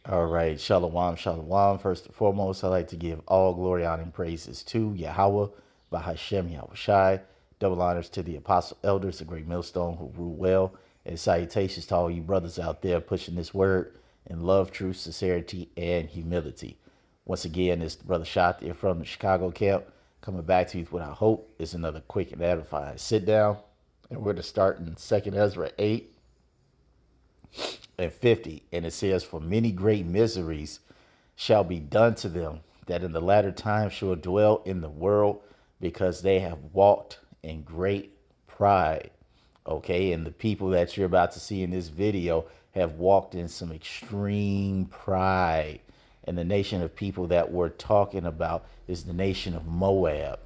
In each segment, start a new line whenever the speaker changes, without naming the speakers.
All right, shalom, shalom. First and foremost, I'd like to give all glory, honor, and praises to Yahweh, Bahashem, Yahweh Shai. Double honors to the apostle elders, the great millstone who rule well. And salutations to all you brothers out there pushing this word in love, truth, sincerity, and humility. Once again, it's Brother Shot there from the Chicago camp, coming back to you with what I hope is another quick and edifying sit down. And we're going to start in 2nd Ezra 8 and 50. And it says, "For many great miseries shall be done to them that in the latter time shall dwell in the world, because they have walked in great pride." Okay, and the people that you're about to see in this video have walked in some extreme pride. And the nation of people that we're talking about is the nation of Moab.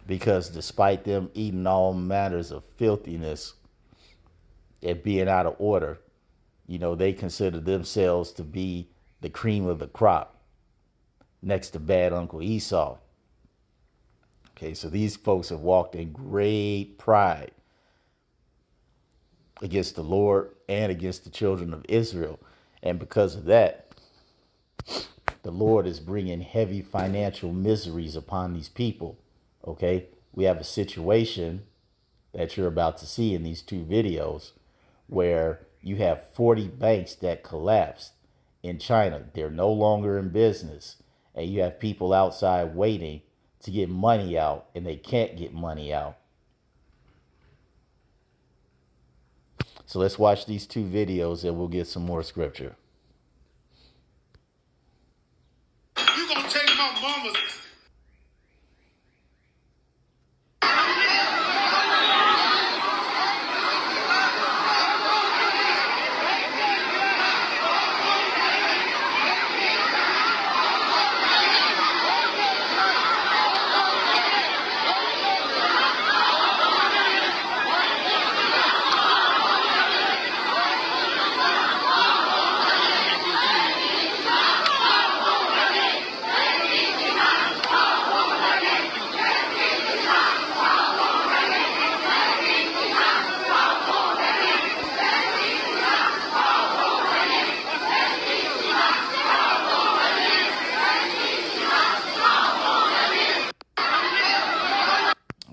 Because despite them eating all matters of filthiness and being out of order, they consider themselves to be the cream of the crop next to bad Uncle Esau. Okay, so these folks have walked in great pride against the Lord and against the children of Israel. And because of that, the Lord is bringing heavy financial miseries upon these people. Okay, we have a situation that you're about to see in these two videos where you have 40 banks that collapsed in China. They're no longer in business. And you have people outside waiting to get money out, and they can't get money out. So let's watch these two videos and we'll get some more scripture.
You gonna take my mama's.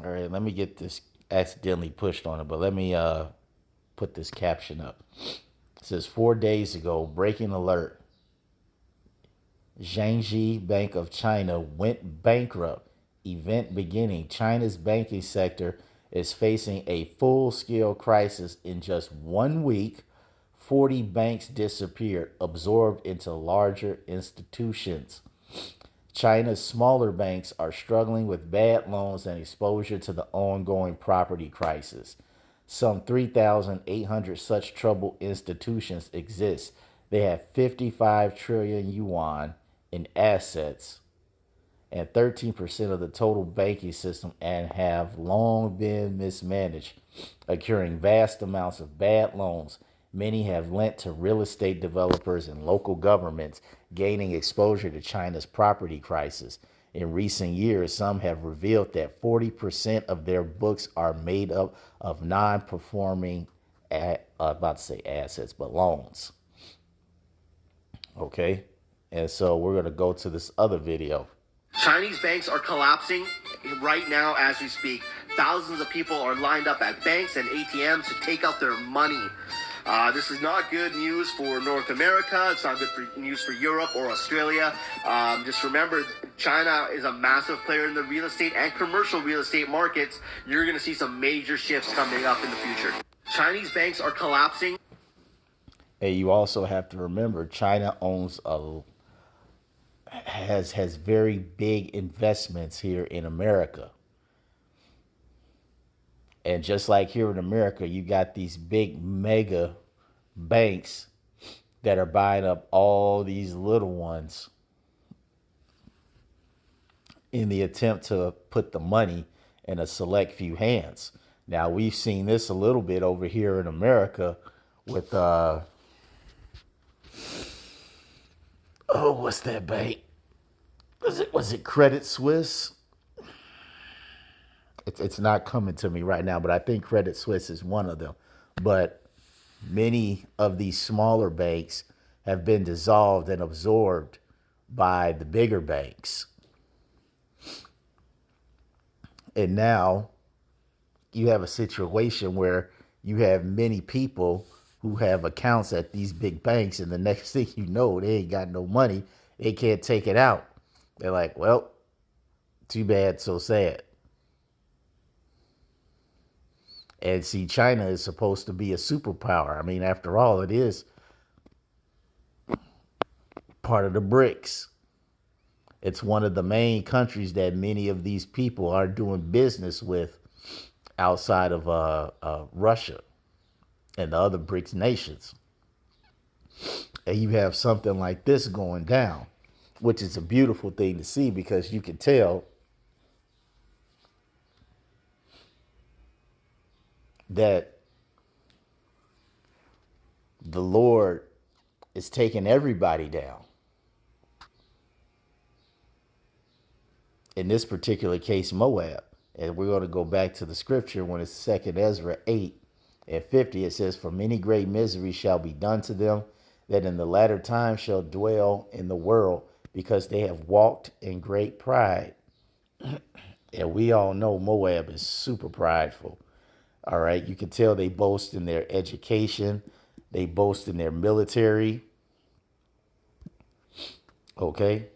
All right, let me get this accidentally pushed on it, but let me put this caption up. It says 4 days ago, breaking alert. Zhangji Bank of China went bankrupt. Event beginning. China's banking sector is facing a full-scale crisis in just 1 week. 40 banks disappeared, absorbed into larger institutions. China's smaller banks are struggling with bad loans and exposure to the ongoing property crisis. Some 3,800 such troubled institutions exist. They have 55 trillion yuan in assets and 13% of the total banking system, and have long been mismanaged, accruing vast amounts of bad loans. Many have lent to real estate developers and local governments, gaining exposure to China's property crisis. In recent years, some have revealed that 40% of their books are made up of non-performing, about to say assets, but loans. Okay, and so we're going to go to this other video.
Chinese banks are collapsing right now as we speak. Thousands of people are lined up at banks and ATMs to take out their money. This is not good news for North America. It's not good news for Europe or Australia. Just remember, China is a massive player in the real estate and commercial real estate markets. You're going to see some major shifts coming up in the future. Chinese banks are collapsing.
And you also have to remember, China has very big investments here in America. And just like here in America, you got these big mega banks that are buying up all these little ones in the attempt to put the money in a select few hands. Now, we've seen this a little bit over here in America with, what's that bank? Was it Credit Suisse? It's not coming to me right now, but I think Credit Suisse is one of them. But many of these smaller banks have been dissolved and absorbed by the bigger banks. And now you have a situation where you have many people who have accounts at these big banks, and the next thing you know, they ain't got no money. They can't take it out. They're like, well, too bad, so sad. And see, China is supposed to be a superpower. I mean, after all, it is part of the BRICS. It's one of the main countries that many of these people are doing business with outside of Russia and the other BRICS nations. And you have something like this going down, which is a beautiful thing to see because you can tell that the Lord is taking everybody down. In this particular case, Moab. And we're going to go back to the scripture when it's 2 Ezra 8:50. It says, for many great miseries shall be done to them, that in the latter time shall dwell in the world, because they have walked in great pride. And we all know Moab is super prideful. All right. You can tell they boast in their education. They boast in their military. Okay.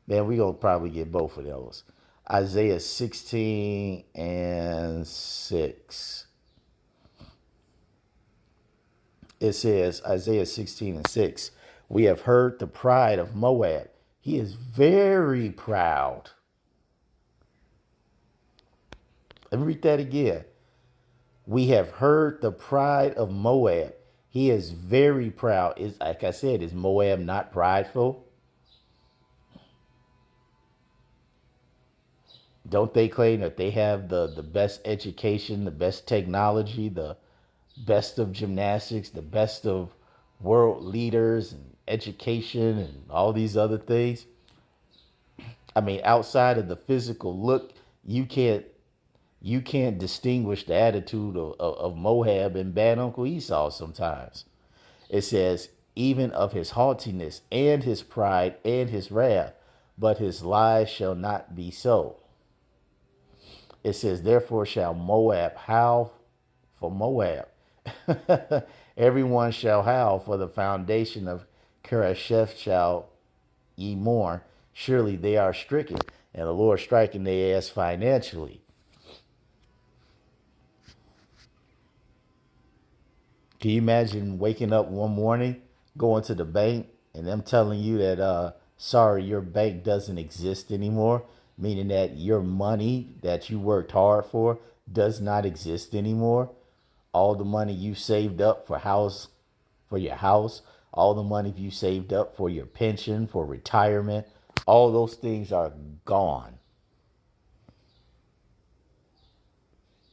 Man, we're going to probably get both of those. Isaiah 16:6. It says, Isaiah 16:6, we have heard the pride of Moab. He is very proud. Let me read that again. We have heard the pride of Moab. He is very proud. Is, like I said, is Moab not prideful? Don't they claim that they have the best education, the best technology, the best of gymnastics, the best of world leaders and education and all these other things? I mean, outside of the physical look, you can't distinguish the attitude of Moab and bad Uncle Esau sometimes. It says, even of his haughtiness and his pride and his wrath, but his lies shall not be so. It says, therefore shall Moab howl for Moab. Everyone shall howl for the foundation of Keresheth shall ye mourn. Surely they are stricken, and the Lord striking their ass financially. Can you imagine waking up one morning, going to the bank, and them telling you that, sorry, your bank doesn't exist anymore, meaning that your money that you worked hard for does not exist anymore? All the money you saved up for your house, all the money you saved up for your pension, for retirement, all those things are gone.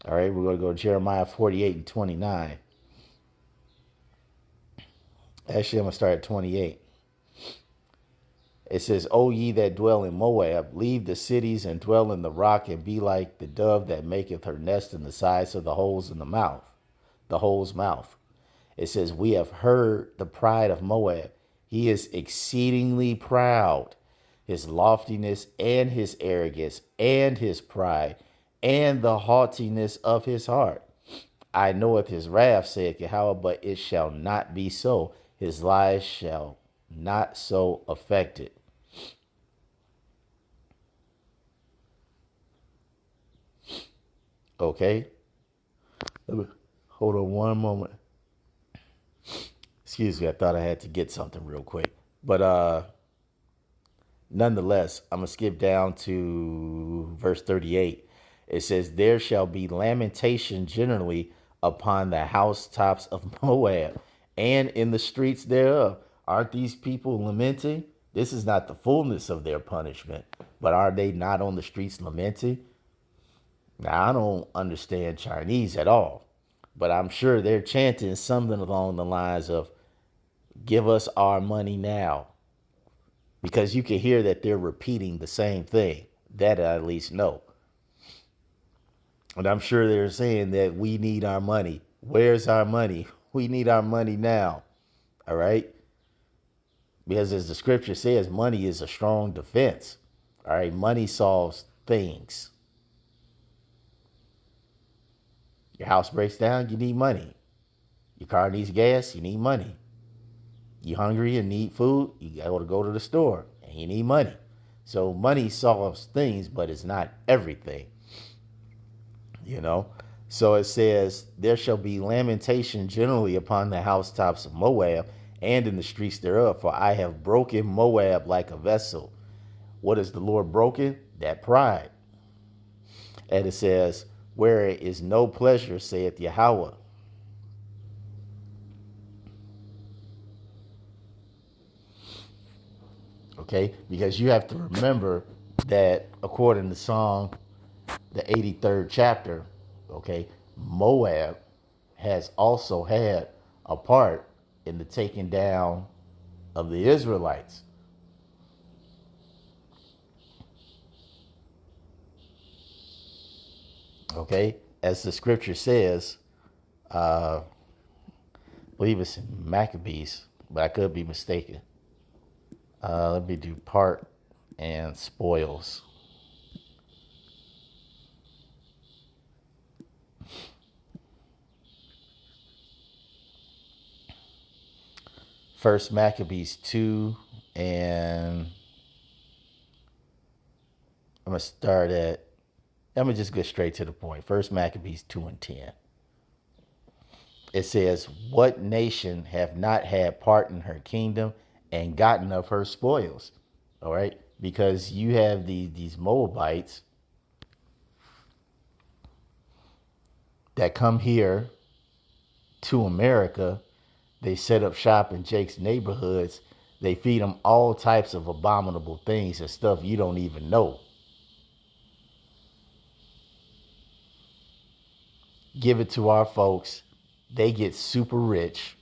All right, we're going to go to Jeremiah 48:29. Actually, I'm going to start at 28. It says, O ye that dwell in Moab, leave the cities and dwell in the rock, and be like the dove that maketh her nest in the sides of the holes in the mouth, the hole's mouth. It says, we have heard the pride of Moab. He is exceedingly proud. His loftiness and his arrogance and his pride and the haughtiness of his heart. I knoweth his wrath, saith Yahweh, but it shall not be so. His lies shall not so affect it. Okay. Hold on one moment. Excuse me, I thought I had to get something real quick. But nonetheless, I'm going to skip down to verse 38. It says, there shall be lamentation generally upon the housetops of Moab and in the streets thereof. Aren't these people lamenting? This is not the fullness of their punishment, but are they not on the streets lamenting? Now, I don't understand Chinese at all, but I'm sure they're chanting something along the lines of, give us our money now. Because you can hear that they're repeating the same thing. That I at least know. And I'm sure they're saying that we need our money. Where's our money? We need our money now. All right. Because as the scripture says, money is a strong defense. All right. Money solves things. Your house breaks down, you need money. Your car needs gas, you need money. You hungry and need food, you got to go to the store and you need money. So money solves things, but it's not everything, you know. So it says, there shall be lamentation generally upon the housetops of Moab and in the streets thereof, for I have broken Moab like a vessel. What is the Lord broken? That pride. And it says, where is no pleasure, saith Yahweh. Okay, because you have to remember that according to Psalm, the 83rd chapter, okay, Moab has also had a part in the taking down of the Israelites. Okay, as the scripture says, I believe it's in Maccabees, but I could be mistaken. Let me do part and spoils. First Maccabees 2, and I'm gonna just get straight to the point. First Maccabees 2 and 10. It says, what nation have not had part in her kingdom and gotten of her spoils? All right, because you have these Moabites that come here to America. They set up shop in Jake's neighborhoods. They feed them all types of abominable things and stuff you don't even know. Give it to our folks. They get super rich.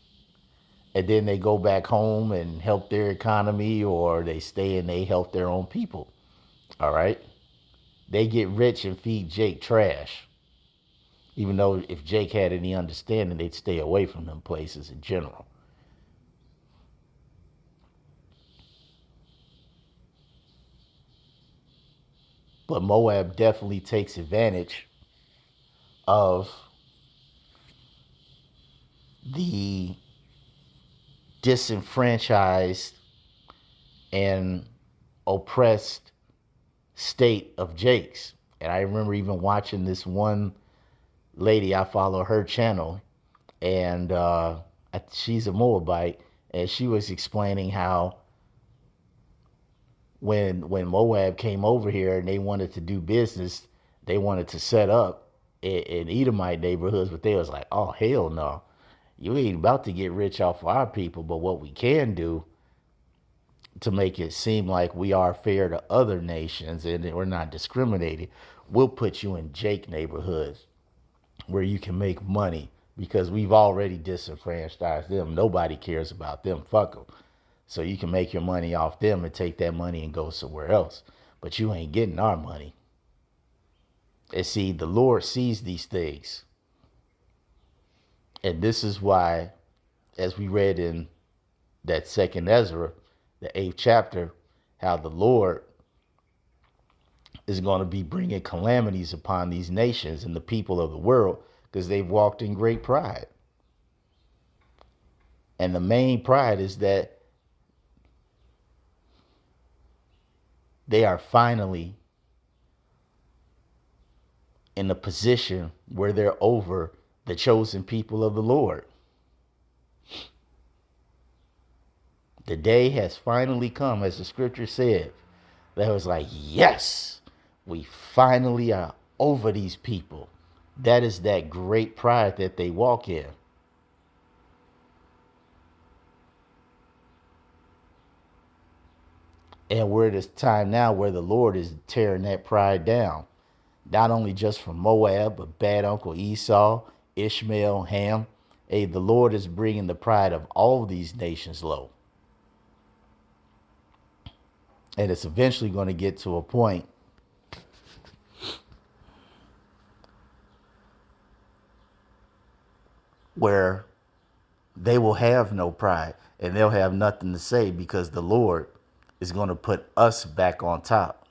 And then they go back home and help their economy, or they stay and they help their own people. All right? They get rich and feed Jake trash. Even though if Jake had any understanding, they'd stay away from them places in general. But Moab definitely takes advantage of the disenfranchised and oppressed state of Jake's. And I remember even watching this one lady, I follow her channel, and she's a Moabite, and she was explaining how when Moab came over here and they wanted to do business, they wanted to set up in Edomite neighborhoods, but they was like, oh, hell no. You ain't about to get rich off of our people, but what we can do to make it seem like we are fair to other nations and we're not discriminating, we'll put you in Jake neighborhoods where you can make money because we've already disenfranchised them. Nobody cares about them. Fuck them. So you can make your money off them and take that money and go somewhere else. But you ain't getting our money. And see, the Lord sees these things. And this is why, as we read in that second Ezra, the 8th chapter, how the Lord is going to be bringing calamities upon these nations and the people of the world because they've walked in great pride. And the main pride is that they are finally in a position where they're over the chosen people of the Lord. The day has finally come, as the scripture said, that was like, yes, we finally are over these people. That is that great pride that they walk in. And we're at this time now where the Lord is tearing that pride down. Not only just from Moab, but bad Uncle Esau, Ishmael, Ham. Hey, the Lord is bringing the pride of all these nations low. And it's eventually going to get to a point where they will have no pride and they'll have nothing to say because the Lord is going to put us back on top.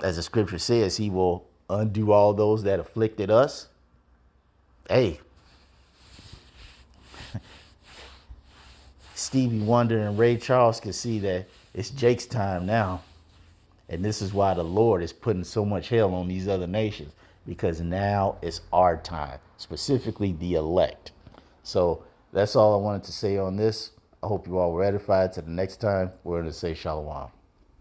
As the scripture says, he will undo all those that afflicted us. Hey, Stevie Wonder and Ray Charles can see that it's Jake's time now. And this is why the Lord is putting so much hell on these other nations, because now it's our time, specifically the elect. So that's all I wanted to say on this. I hope you all were edified. Till the next time, we're going to say shalom.